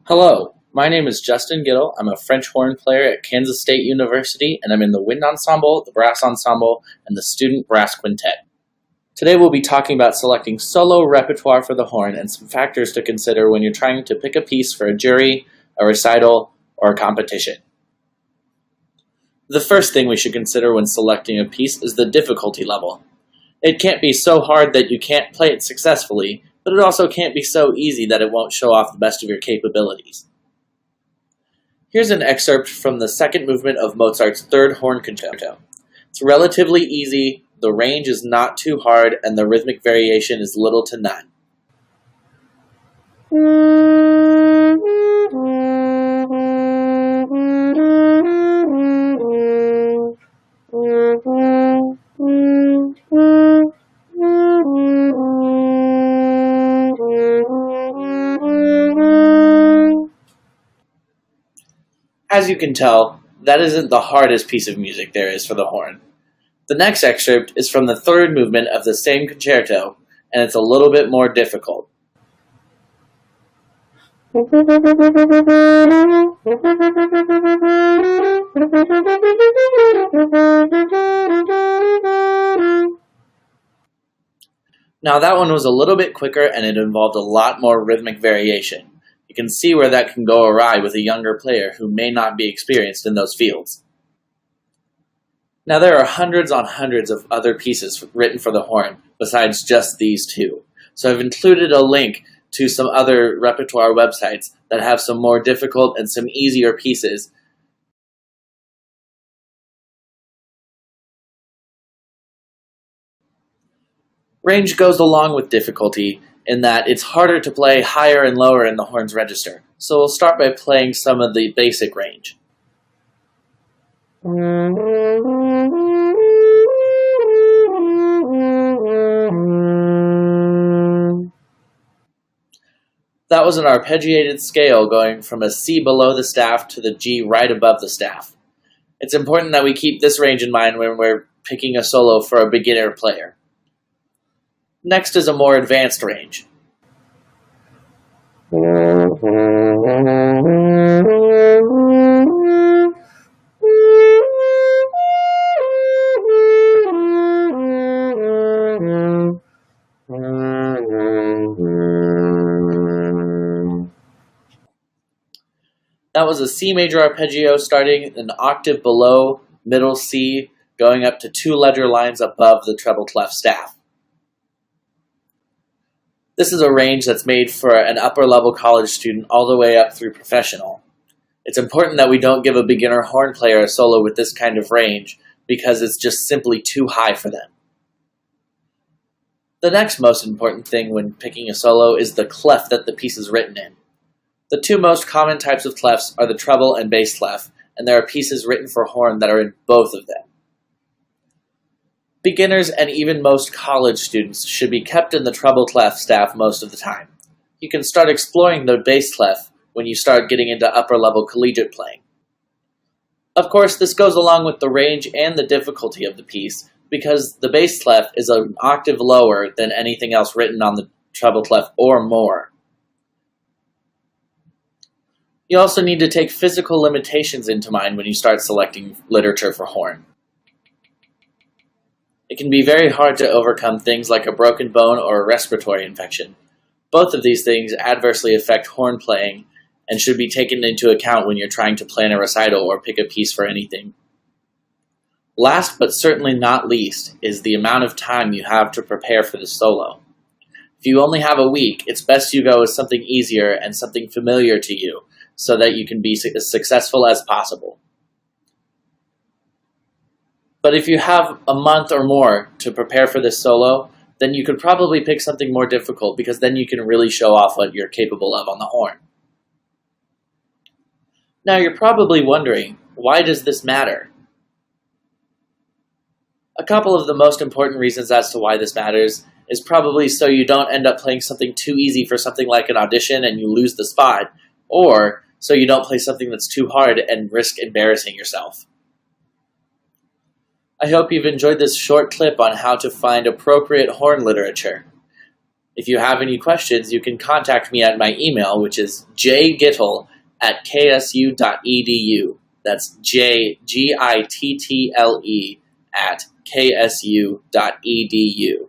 Hello, my name is Justin Giddle. I'm a French horn player at Kansas State University, and I'm in the wind ensemble, the brass ensemble, and the student brass quintet. Today we'll be talking about selecting solo repertoire for the horn and some factors to consider when you're trying to pick a piece for a jury, a recital, or a competition. The first thing we should consider when selecting a piece is the difficulty level. It can't be so hard that you can't play it successfully, but it also can't be so easy that it won't show off the best of your capabilities. Here's an excerpt from the second movement of Mozart's Third Horn Concerto. It's relatively easy, the range is not too hard, and the rhythmic variation is little to none. As you can tell, that isn't the hardest piece of music there is for the horn. The next excerpt is from the third movement of the same concerto, and it's a little bit more difficult. Now that one was a little bit quicker and it involved a lot more rhythmic variation. You can see where that can go awry with a younger player who may not be experienced in those fields. Now there are hundreds on hundreds of other pieces written for the horn besides just these two. So I've included a link to some other repertoire websites that have some more difficult and some easier pieces. Range goes along with difficulty in that it's harder to play higher and lower in the horn's register. So we'll start by playing some of the basic range. That was an arpeggiated scale going from a C below the staff to the G right above the staff. It's important that we keep this range in mind when we're picking a solo for a beginner player. Next is a more advanced range. That was a C major arpeggio starting an octave below middle C, going up to 2 ledger lines above the treble clef staff. This is a range that's made for an upper level college student all the way up through professional. It's important that we don't give a beginner horn player a solo with this kind of range because it's just simply too high for them. The next most important thing when picking a solo is the clef that the piece is written in. The two most common types of clefs are the treble and bass clef, and there are pieces written for horn that are in both of them. Beginners and even most college students should be kept in the treble clef staff most of the time. You can start exploring the bass clef when you start getting into upper level collegiate playing. Of course, this goes along with the range and the difficulty of the piece because the bass clef is an octave lower than anything else written on the treble clef or more. You also need to take physical limitations into mind when you start selecting literature for horn. It can be very hard to overcome things like a broken bone or a respiratory infection. Both of these things adversely affect horn playing and should be taken into account when you're trying to plan a recital or pick a piece for anything. Last but certainly not least is the amount of time you have to prepare for the solo. If you only have a week, it's best you go with something easier and something familiar to you so that you can be as successful as possible. But if you have a month or more to prepare for this solo, then you could probably pick something more difficult because then you can really show off what you're capable of on the horn. Now you're probably wondering, why does this matter? A couple of the most important reasons as to why this matters is probably so you don't end up playing something too easy for something like an audition and you lose the spot, or so you don't play something that's too hard and risk embarrassing yourself. I hope you've enjoyed this short clip on how to find appropriate horn literature. If you have any questions, you can contact me at my email, which is jgittle@ksu.edu. That's jgittle@ksu.edu.